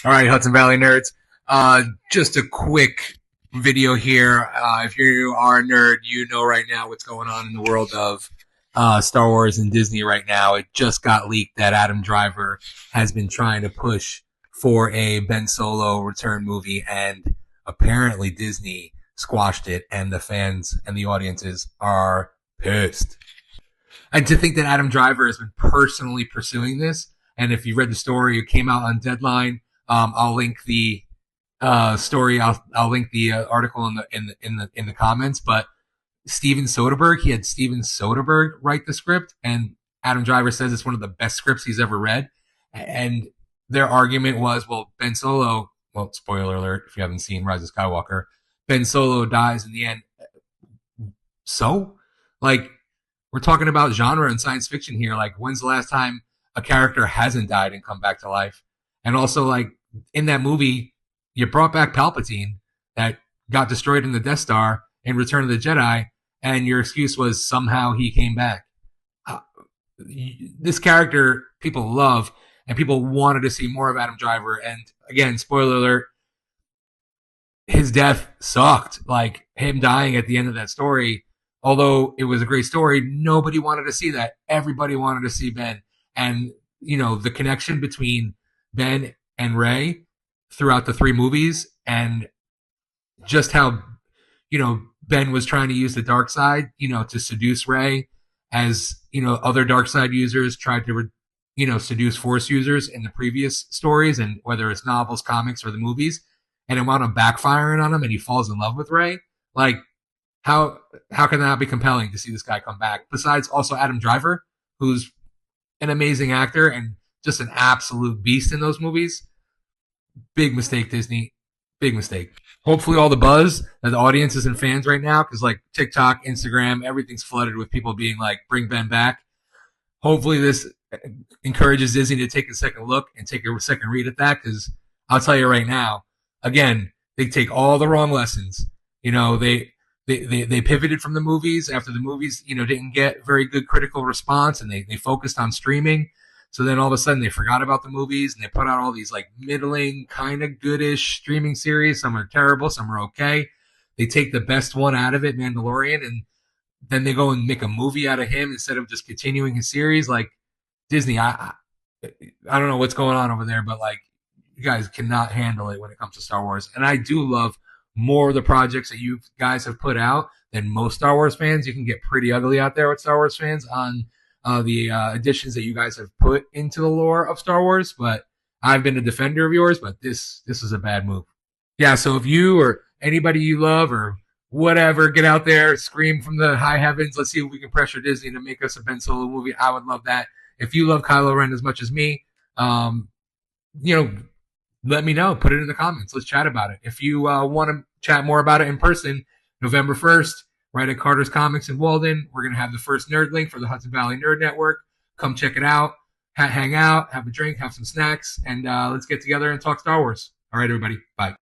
All right, Hudson Valley nerds. Just a quick video here. If you are a nerd, you know right now what's going on in the world of Star Wars and Disney right now. It just got leaked that Adam Driver has been trying to push for a Ben Solo return movie, and apparently Disney squashed it, and the fans and the audiences are pissed. And to think that Adam Driver has been personally pursuing this, and if you read the story, it came out on Deadline. I'll link the story. I'll link the article in the comments. But Steven Soderbergh, he had Steven Soderbergh write the script, and Adam Driver says it's one of the best scripts he's ever read. And their argument was, well, Ben Solo. Well, spoiler alert if you haven't seen Rise of Skywalker, Ben Solo dies in the end. So, like, we're talking about genre and science fiction here. Like, when's the last time a character hasn't died and come back to life? And also, like, in that movie, you brought back Palpatine that got destroyed in the Death Star in Return of the Jedi, and your excuse was somehow he came back. This character people love, and people wanted to see more of Adam Driver. And again, spoiler alert, his death sucked. Like, him dying at the end of that story, although it was a great story, nobody wanted to see that. Everybody wanted to see Ben. And, you know, the connection between Ben and Rey throughout the three movies, and just how, you know, Ben was trying to use the dark side, you know, to seduce Rey, as, you know, other dark side users tried to, you know, seduce Force users in the previous stories, and whether it's novels, comics, or the movies, and it wound up backfiring on him, and he falls in love with Rey. Like, how can that be compelling to see this guy come back? Besides also Adam Driver, who's an amazing actor and just an absolute beast in those movies. Big mistake, Disney. Big mistake. Hopefully all the buzz that the audiences and fans right now, because like TikTok, Instagram, everything's flooded with people being like, bring Ben back. Hopefully this encourages Disney to take a second look and take a second read at that, because I'll tell you right now, again, they take all the wrong lessons. You know, they pivoted from the movies after the movies, you know, didn't get very good critical response, and they focused on streaming. So then all of a sudden they forgot about the movies, and they put out all these like middling, kind of goodish streaming series. Some are terrible, some are okay. They take the best one out of it, Mandalorian, and then they go and make a movie out of him instead of just continuing his series. Like, Disney, I don't know what's going on over there, but like, you guys cannot handle it when it comes to Star Wars. And I do love more of the projects that you guys have put out than most Star Wars fans. You can get pretty ugly out there with Star Wars fans on the additions that you guys have put into the lore of Star Wars, but I've been a defender of yours, but this is a bad move. Yeah, so if you or anybody you love or whatever, get out there, scream from the high heavens. Let's see if we can pressure Disney to make us a Ben Solo movie. I would love that. If you love Kylo Ren as much as me, you know, let me know. Put it in the comments. Let's chat about it. If you want to chat more about it in person, November 1st, right at Carter's Comics in Walden. We're going to have the first nerd link for the Hudson Valley Nerd Network. Come check it out, hang out, have a drink, have some snacks, and let's get together and talk Star Wars. All right, everybody. Bye.